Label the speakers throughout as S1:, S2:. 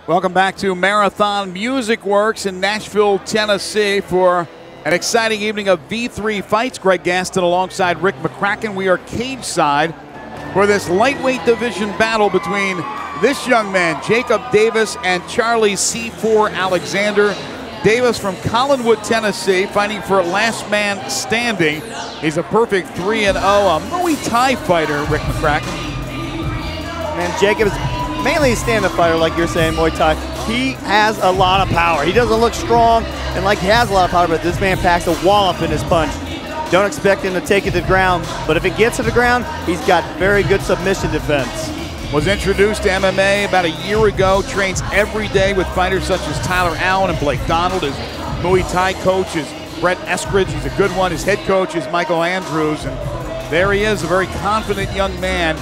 S1: Welcome back to Marathon Music Works in Nashville, Tennessee for an exciting evening of V3 Fights. Greg Gaston alongside Rick McCracken. We are cage side for this lightweight division battle between this young man, Jacob Davis, and Charlie C4 Alexander. Davis from Collinwood, Tennessee, fighting for last man standing. He's a perfect 3-0, a Muay Thai fighter, Rick McCracken.
S2: Man, Jacob is mainly a stand-up fighter, like you're saying, Muay Thai. He has a lot of power. He doesn't look strong and like he has a lot of power, but this man packs a wallop in his punch. Don't expect him to take it to the ground, but if it gets to the ground, he's got very good submission defense.
S1: Was introduced to MMA about a year ago, trains every day with fighters such as Tyler Allen and Blake Donald. His Muay Thai coach is Brett Eskridge. He's a good one. His head coach is Michael Andrews. And there he is, a very confident young man,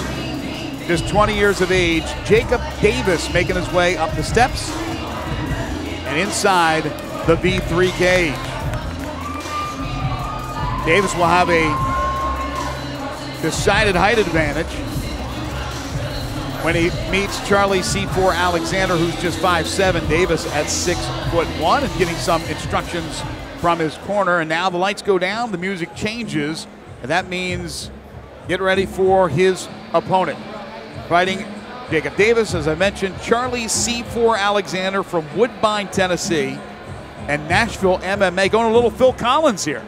S1: just 20 years of age. Jacob Davis making his way up the steps and inside the V3 cage. Davis will have a decided height advantage when he meets Charlie C4 Alexander, who's just 5'7", Davis at 6'1", and getting some instructions from his corner. And now the lights go down, the music changes, and that means get ready for his opponent. Fighting Jacob Davis, as I mentioned, Charlie C4 Alexander from Woodbine, Tennessee, and Nashville MMA. Going a little Phil Collins here.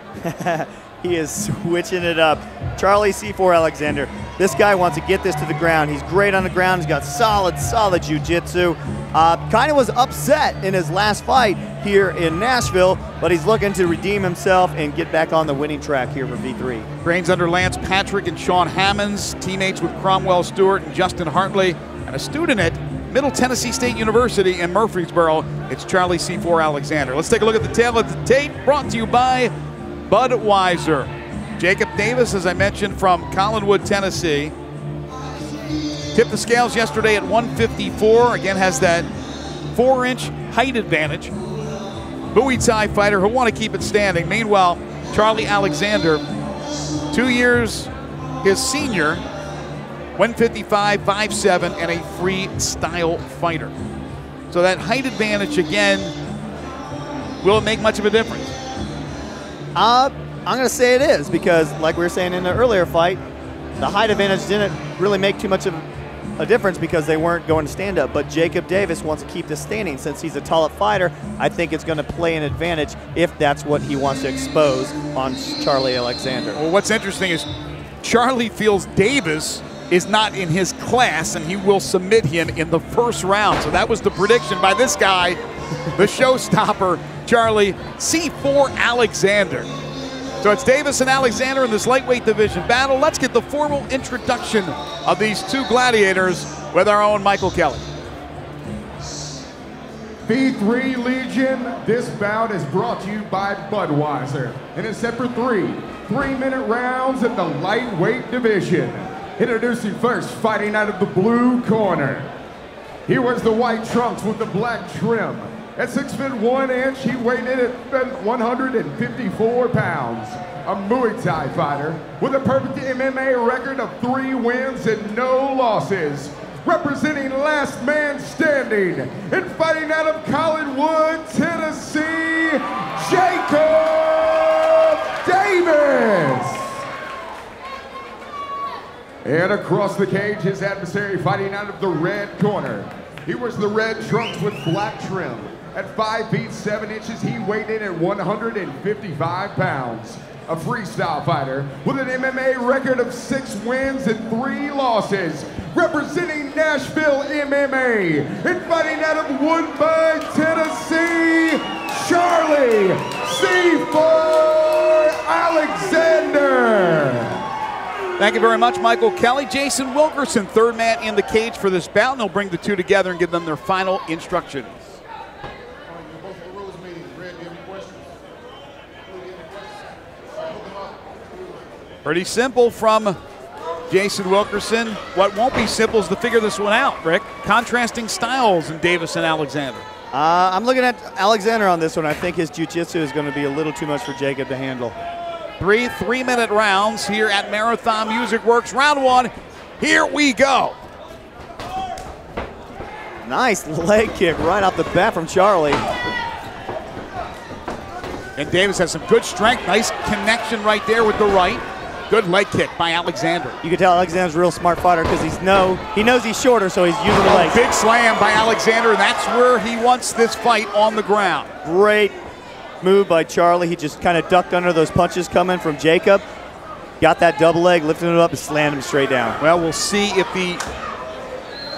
S2: He is switching it up. Charlie C4 Alexander. This guy wants to get this to the ground. He's great on the ground. He's got solid jiu-jitsu. Kind of was upset in his last fight here in Nashville, but he's looking to redeem himself and get back on the winning track here for V3.
S1: Trains under Lance Patrick and Sean Hammonds, teammates with Cromwell Stewart and Justin Hartley, and a student at Middle Tennessee State University in Murfreesboro. It's Charlie C4 Alexander. Let's take a look at the tail of the tape, brought to you by Budweiser. Jacob Davis, as I mentioned, from Collinwood, Tennessee. Tipped the scales yesterday at 154. Again, has that 4-inch height advantage. Muay Thai fighter who'll want to keep it standing. Meanwhile, Charlie Alexander, 2 years his senior, 155, 5'7", and a freestyle fighter. So that height advantage, again, will it make much of a difference?
S2: I'm going to say it is, because like we were saying in the earlier fight, the height advantage didn't really make too much of a difference because they weren't going to stand up. But Jacob Davis wants to keep this standing. Since he's a taller fighter, I think it's going to play an advantage if that's what he wants to expose on Charlie Alexander.
S1: Well, what's interesting is Charlie feels Davis is not in his class and he will submit him in the first round. So that was the prediction by this guy, the showstopper, Charlie C4 Alexander. So it's Davis and Alexander in this lightweight division battle. Let's get the formal introduction of these two gladiators with our own Michael Kelly.
S3: V3 Legion, this bout is brought to you by Budweiser and is set for three-minute rounds in the lightweight division. Introducing first, fighting out of the blue corner. He wears the white trunks with the black trim. At 6 feet 1 inch, he weighed in at 154 pounds. A Muay Thai fighter with a perfect MMA record of 3 wins and no losses. Representing last man standing and fighting out of Collinwood, Tennessee, Jacob Davis. And across the cage, his adversary fighting out of the red corner. He wears the red trunks with black trim. At 5 feet 7 inches, he weighed in at 155 pounds. A freestyle fighter with an MMA record of 6 wins and 3 losses. Representing Nashville MMA and fighting out of Woodbine, Tennessee, Charlie C4 Alexander.
S1: Thank you very much, Michael Kelly. Jason Wilkerson, third man in the cage for this bout, and they'll bring the two together and give them their final instructions. Pretty simple from Jason Wilkerson. What won't be simple is to figure this one out, Rick. Contrasting styles in Davis and Alexander.
S2: I'm looking at Alexander on this one. I think his jiu-jitsu is going to be a little too much for Jacob to handle.
S1: 3-minute rounds here at Marathon Music Works. Round 1, here we go.
S2: Nice leg kick right off the bat from Charlie.
S1: And Davis has some good strength. Nice connection right there with the right. Good leg kick by Alexander.
S2: You can tell Alexander's a real smart fighter because he knows he's shorter, so he's using the legs.
S1: Big slam by Alexander, and that's where he wants this fight, on the ground.
S2: Great move by Charlie. He just kind of ducked under those punches coming from Jacob. Got that double leg, lifted it up, and slammed him straight down.
S1: Well, we'll see if the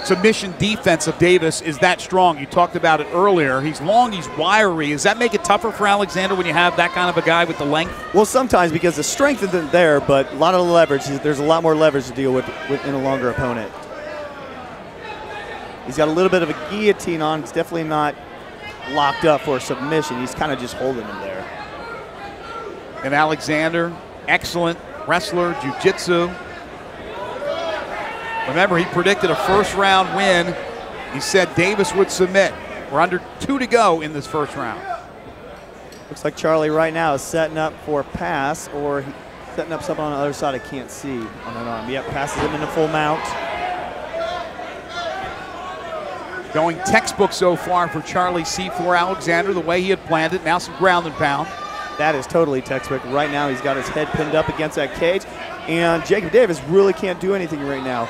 S1: submission defense of Davis is that strong. You talked about it earlier. He's long, he's wiry. Does that make it tougher for Alexander when you have that kind of a guy with the length?
S2: Well, sometimes, because the strength isn't there, but a lot of the leverage. There's a lot more leverage to deal with in a longer opponent. He's got a little bit of a guillotine on. He's definitely not locked up for a submission. He's kind of just holding him there.
S1: And Alexander, excellent wrestler, jiu-jitsu. Remember, he predicted a first-round win. He said Davis would submit. We're under 2 to go in this first round.
S2: Looks like Charlie right now is setting up for a pass, or setting up something on the other side I can't see on an arm. Yep, passes him into full mount.
S1: Going textbook so far for Charlie C4 Alexander, the way he had planned it. Now some ground and pound.
S2: That is totally textbook. Right now he's got his head pinned up against that cage, and Jacob Davis really can't do anything right now.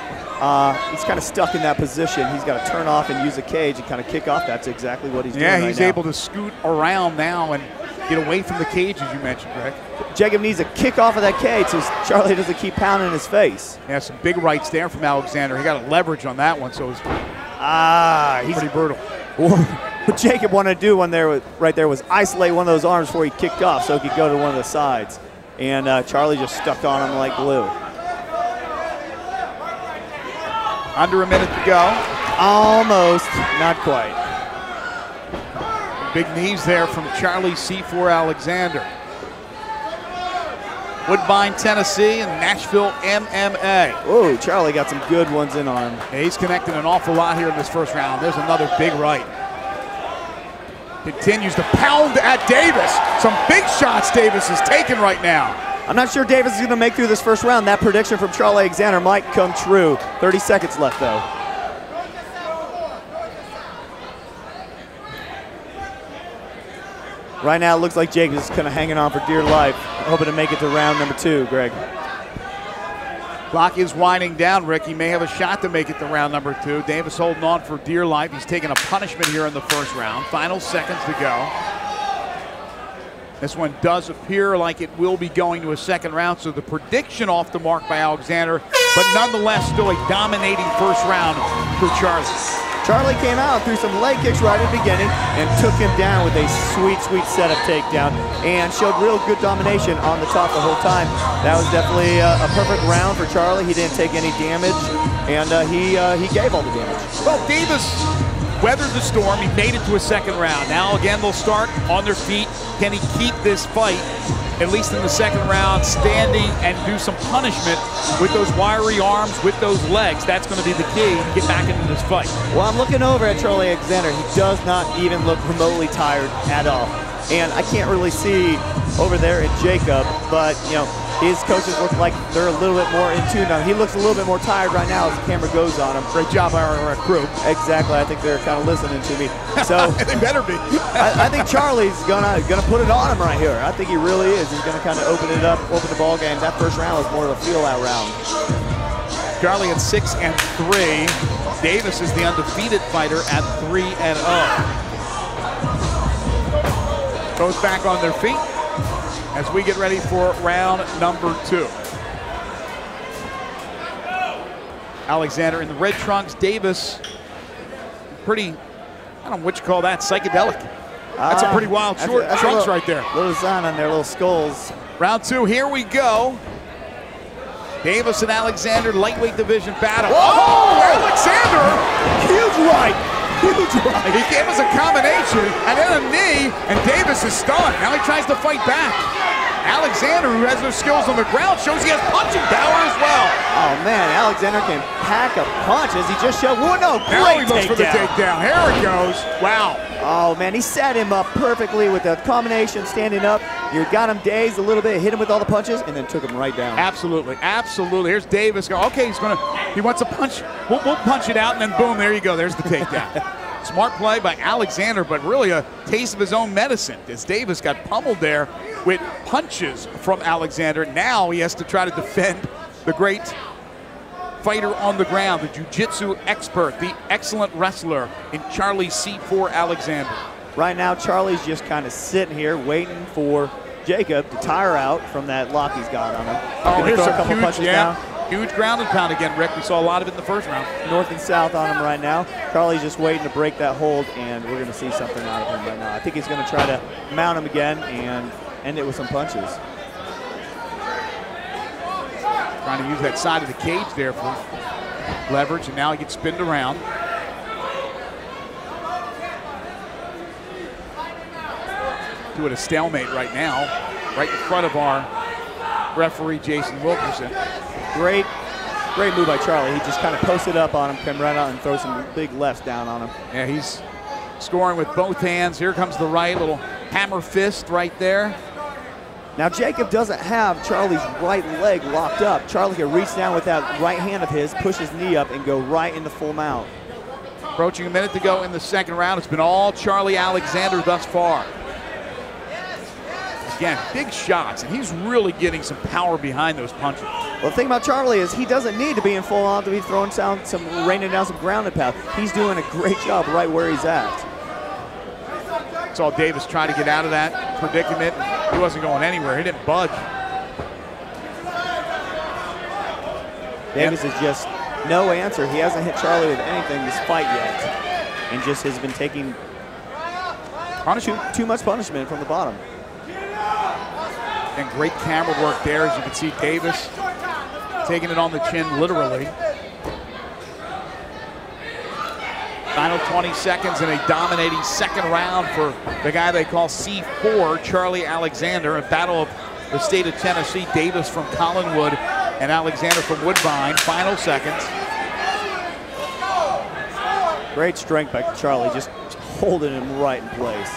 S2: He's kind of stuck in that position. He's got to turn off and use a cage and kind of kick off. That's exactly what he's doing right now.
S1: Yeah, he's able to scoot around now and get away from the cage, as you mentioned, Greg.
S2: Jacob needs a kick off of that cage so Charlie doesn't keep pounding his face.
S1: Yeah, some big rights there from Alexander. He got a leverage on that one, so it was
S2: he's
S1: pretty brutal.
S2: What Jacob wanted to do right there was isolate one of those arms before he kicked off so he could go to one of the sides. And Charlie just stuck on him like glue.
S1: Under a minute to go.
S2: Almost, not quite.
S1: Big knees there from Charlie C4 Alexander. Woodbine, Tennessee, and Nashville MMA.
S2: Oh, Charlie got some good ones in on him.
S1: Yeah, he's connected an awful lot here in this first round. There's another big right. Continues to pound at Davis. Some big shots Davis is taking right now.
S2: I'm not sure Davis is going to make through this first round. That prediction from Charlie Alexander might come true. 30 seconds left, though. Right now, it looks like Jake is kind of hanging on for dear life, hoping to make it to round number 2, Greg.
S1: Clock is winding down, Rick. He may have a shot to make it to round number 2. Davis holding on for dear life. He's taking a punishment here in the first round. Final seconds to go. This one does appear like it will be going to a second round, so the prediction off the mark by Alexander, but nonetheless still a dominating first round for Charlie.
S2: Charlie came out and threw some leg kicks right at the beginning and took him down with a sweet, sweet setup takedown and showed real good domination on the top the whole time. That was definitely a perfect round for Charlie. He didn't take any damage, and he gave all the damage.
S1: Well, Davis weathered the storm. He made it to a second round. Now again, they'll start on their feet. Can he keep this fight, at least in the second round, standing and do some punishment with those wiry arms, with those legs? That's going to be the key to get back into this fight.
S2: Well, I'm looking over at Charlie Alexander. He does not even look remotely tired at all. And I can't really see over there at Jacob, but, you know, his coaches look like they're a little bit more in tune now. He looks a little bit more tired right now as the camera goes on him.
S1: Great job by our crew.
S2: Exactly. I think they're kind of listening to me. So
S1: they better be.
S2: I think Charlie's gonna put it on him right here. I think he really is. He's gonna kind of open it up, open the ball game. That first round was more of a feel-out round.
S1: Charlie at 6-3. Davis is the undefeated fighter at 3-0. Both back on their feet as we get ready for round number 2. Alexander in the red trunks, Davis pretty, I don't know what you call that, psychedelic. That's a pretty wild short trunks right there.
S2: Little design on their little skulls.
S1: Round 2, here we go. Davis and Alexander, lightweight division battle.
S2: Oh,
S1: Alexander!
S2: Huge right. Huge right.
S1: He gave us a combination and then a knee, and Davis is stunned. Now he tries to fight back. Alexander, who has no skills on the ground, shows he has punching power as well.
S2: Oh man, Alexander can pack a punch as he just showed. Oh no,
S1: now he looks for the takedown. Here it goes. Wow.
S2: Oh man, he set him up perfectly with the combination, standing up. You got him dazed a little bit, hit him with all the punches, and then took him right down.
S1: Absolutely, absolutely. Here's Davis going, okay, he wants to punch. We'll punch it out, and then boom, there you go. There's the takedown. Smart play by Alexander, but really a taste of his own medicine as Davis got pummeled there with punches from Alexander. Now he has to try to defend the great fighter on the ground, the jiu-jitsu expert, the excellent wrestler in Charlie C4 Alexander.
S2: Right now, Charlie's just kind of sitting here waiting for Jacob to tire out from that lock he's got on him.
S1: Oh, here's
S2: a couple punches down.
S1: Huge ground and pound again, Rick. We saw a lot of it in the first round.
S2: North and south on him right now. Charlie's just waiting to break that hold, and we're going to see something out of him right now. I think he's going to try to mount him again and end it with some punches.
S1: Trying to use that side of the cage there for leverage, and now he gets spinned around. Doing a stalemate right now, right in front of our referee, Jason Wilkerson.
S2: Great move by Charlie. He just kind of posted up on him, came right out and throw some big lefts down on him.
S1: Yeah, he's scoring with both hands. Here comes the right, little hammer fist right there.
S2: Now Jacob doesn't have Charlie's right leg locked up. Charlie can reach down with that right hand of his, push his knee up, and go right into full mount.
S1: Approaching a minute to go in the second round. It's been all Charlie Alexander thus far. Again, big shots, and he's really getting some power behind those punches.
S2: Well, the thing about Charlie is he doesn't need to be in full on to be throwing down raining down some ground and pound. He's doing a great job right where he's at.
S1: Saw Davis try to get out of that predicament. He wasn't going anywhere. He didn't budge.
S2: Davis is just no answer. He hasn't hit Charlie with anything this fight yet, and just has been taking too much punishment from the bottom.
S1: And great camera work there, as you can see Davis taking it on the chin, literally. Final 20 seconds in a dominating second round for the guy they call C4, Charlie Alexander. A battle of the state of Tennessee. Davis from Collinwood and Alexander from Woodbine. Final seconds.
S2: Great strength by Charlie, just holding him right in place.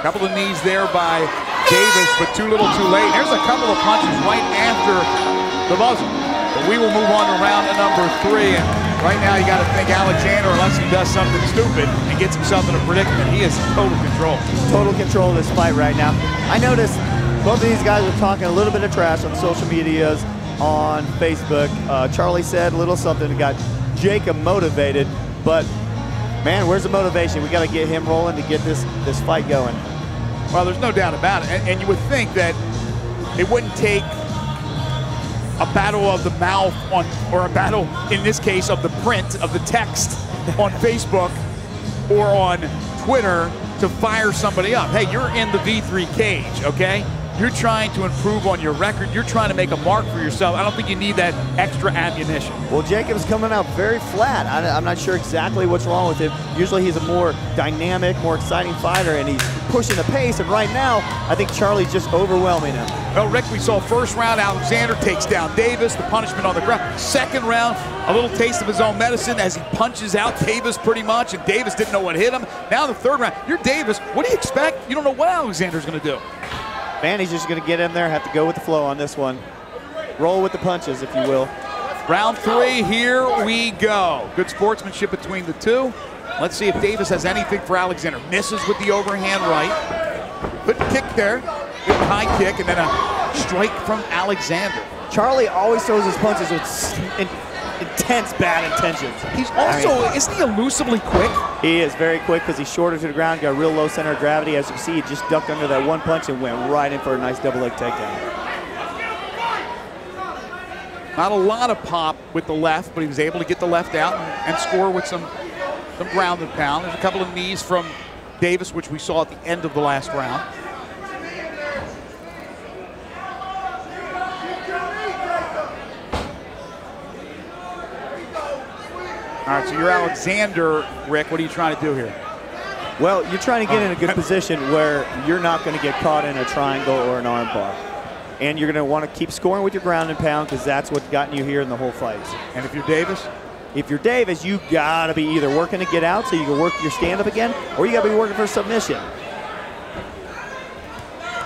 S1: Couple of knees there by Davis, but too little too late. There's a couple of punches right after the buzzer. But we will move on to round number 3. And right now you got to think Alexander, unless he does something stupid and gets himself in a predicament, he is in total control. Total
S2: control of this fight right now. I noticed both of these guys were talking a little bit of trash on social medias, on Facebook. Charlie said a little something that got Jacob motivated, but man, where's the motivation? We got to get him rolling to get this fight going.
S1: Well, there's no doubt about it. And you would think that it wouldn't take a battle of the mouth or a battle, in this case, of the print, of the text on Facebook or on Twitter to fire somebody up. Hey, you're in the V3 cage, okay? You're trying to improve on your record. You're trying to make a mark for yourself. I don't think you need that extra ammunition.
S2: Well, Jacob's coming out very flat. I'm not sure exactly what's wrong with him. Usually he's a more dynamic, more exciting fighter, and he's pushing the pace. And right now, I think Charlie's just overwhelming him.
S1: Well, Rick, we saw first round, Alexander takes down Davis, the punishment on the ground. Second round, a little taste of his own medicine as he punches out Davis pretty much, and Davis didn't know what hit him. Now the third round, you're Davis. What do you expect? You don't know what Alexander's going to do.
S2: Man, he's just going to get in there, have to go with the flow on this one. Roll with the punches, if you will.
S1: Round 3, here we go. Good sportsmanship between the two. Let's see if Davis has anything for Alexander. Misses with the overhand right. Good kick there. Good high kick, and then a strike from Alexander.
S2: Charlie always throws his punches with intense bad intentions.
S1: He's also, isn't he elusively quick?
S2: He is very quick because he's shorter to the ground, got a real low center of gravity. As you can see, he just ducked under that one punch and went right in for a nice double leg takedown.
S1: Not a lot of pop with the left, but he was able to get the left out and score with some ground and pound. There's a couple of knees from Davis, which we saw at the end of the last round. All right, so you're Alexander, Rick. What are you trying to do here?
S2: Well, you're trying to get in a good position where you're not going to get caught in a triangle or an arm bar. And you're going to want to keep scoring with your ground and pound because that's what's gotten you here in the whole fight.
S1: And if you're Davis?
S2: If you're Davis, you got to be either working to get out so you can work your stand-up again, or you got to be working for submission.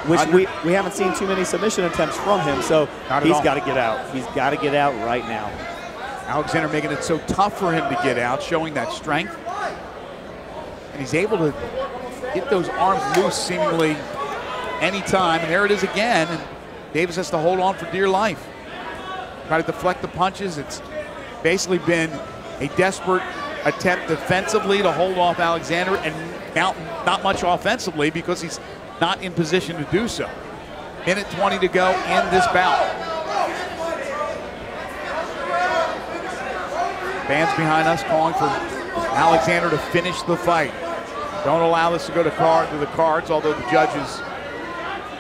S2: Which we haven't seen too many submission attempts from him, so he's got to get out. He's got to get out right now.
S1: Alexander making it so tough for him to get out, showing that strength. and he's able to get those arms loose seemingly anytime. And there it is again, and Davis has to hold on for dear life. Try to deflect the punches. It's basically been a desperate attempt defensively to hold off Alexander, and not much offensively because he's not in position to do so. Minute 20 to go in this bout. Fans behind us calling for Alexander to finish the fight. Don't allow this to go to the cards, although the judges,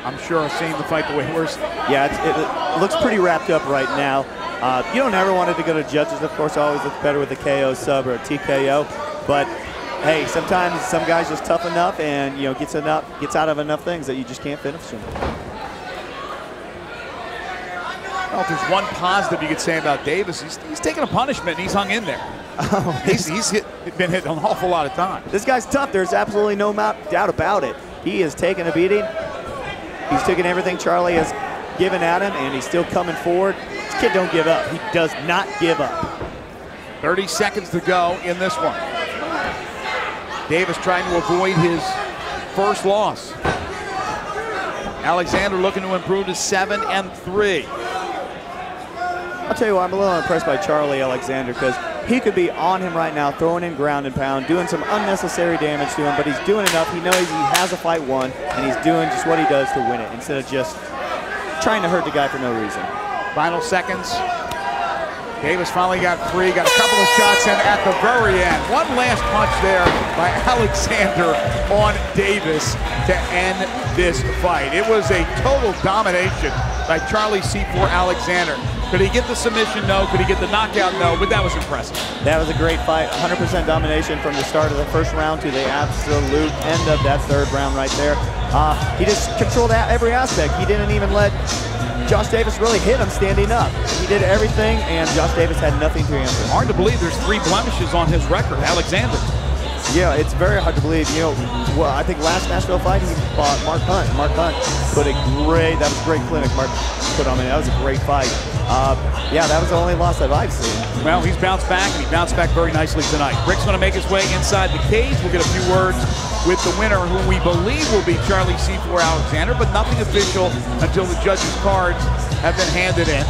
S1: I'm sure, are seeing the fight the way we're seeing.
S2: Yeah, it looks pretty wrapped up right now. You don't ever want it to go to judges. Of course, it always looks better with a KO sub or a TKO. But hey, sometimes some guys just tough enough and gets out of enough things that you just can't finish them.
S1: Well, if there's one positive you could say about Davis, he's taken a punishment and he's hung in there. He's been hit an awful lot of times.
S2: This guy's tough. There's absolutely no doubt about it. He has taken a beating. He's taken everything Charlie has given at him, and he's still coming forward. This kid don't give up. He does not give up.
S1: 30 seconds to go in this one. Davis trying to avoid his first loss. Alexander looking to improve to 7-3.
S2: I'll tell you what, I'm a little impressed by Charlie Alexander because he could be on him right now, throwing in ground and pound, doing some unnecessary damage to him, but he's doing enough. He knows he has a fight won, and he's doing just what he does to win it instead of just trying to hurt the guy for no reason.
S1: Final seconds. Davis finally got free, got a couple of shots in at the very end. One last punch there by Alexander on Davis to end this fight. It was a total domination by Charlie C4 Alexander. Could he get the submission? No. Could he get the knockout? No, but that was impressive.
S2: That was a great fight. 100% domination from the start of the first round to the absolute end of that third round right there. He just controlled every aspect. He didn't even let Josh Davis really hit him standing up. He did everything, and Josh Davis had nothing to answer.
S1: Hard to believe there's 3 blemishes on his record, Alexander.
S2: Yeah, it's very hard to believe. Well, I think last Nashville fight he fought Mark Hunt. Mark Hunt that was a great clinic Mark put on me. That was a great fight. Yeah, that was the only loss that I've seen.
S1: Well, he's bounced back, and he bounced back very nicely tonight. Rick's going to make his way inside the cage. We'll get a few words with the winner, who we believe will be Charlie C4 Alexander, but nothing official until the judges' cards have been handed in.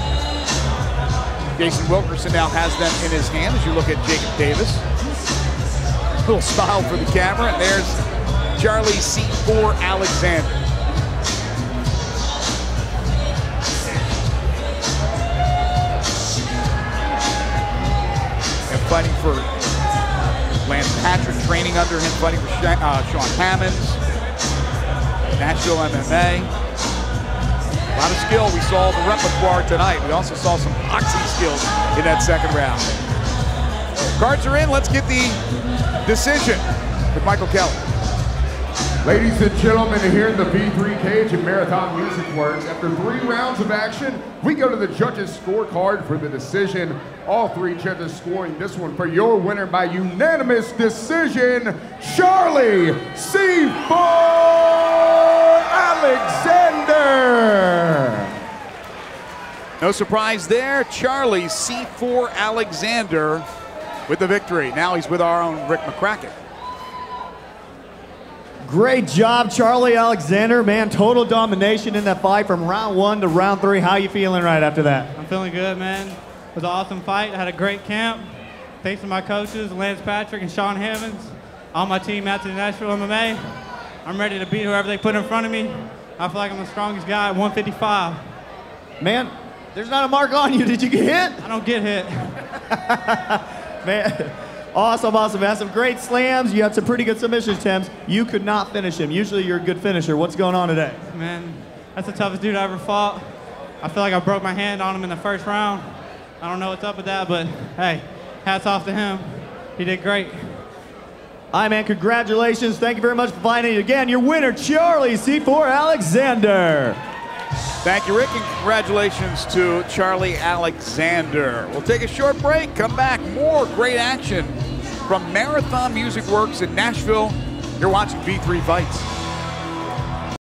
S1: Jason Wilkerson now has them in his hand as you look at Jacob Davis. A little smile for the camera, and there's Charlie C4 Alexander. And fighting for Lance Patrick, training under him, fighting for Sean Hammonds, Nashville MMA. A lot of skill. We saw the repertoire tonight. We also saw some boxing skills in that second round. Cards are in. Let's get the decision with Michael Kelly.
S3: Ladies and gentlemen, here in the V3 cage at Marathon Music Works, after 3 rounds of action, we go to the judges' scorecard for the decision. All 3 judges scoring this one for your winner by unanimous decision, Charlie C4 Alexander.
S1: No surprise there, Charlie C4 Alexander with the victory. Now he's with our own Rick McCracken.
S2: Great job, Charlie Alexander. Man, total domination in that fight from round 1 to round 3. How you feeling right after that?
S4: I'm feeling good, man. It was an awesome fight. I had a great camp. Thanks to my coaches, Lance Patrick and Sean Hammonds, all my teammates in Nashville MMA. I'm ready to beat whoever they put in front of me. I feel like I'm the strongest guy at 155.
S2: Man, there's not a mark on you. Did you get hit?
S4: I don't get hit.
S2: Man, awesome, man. Some great slams. You had some pretty good submission attempts. You could not finish him. Usually you're a good finisher. What's going on today?
S4: Man, that's the toughest dude I ever fought. I feel like I broke my hand on him in the first round. I don't know what's up with that, but hey, hats off to him. He did great.
S2: All right, man, congratulations. Thank you very much for fighting. Again, your winner, Charlie C4 Alexander.
S1: Thank you, Rick, and congratulations to Charlie Alexander. We'll take a short break, come back, more great action from Marathon Music Works in Nashville. You're watching V3 Fights.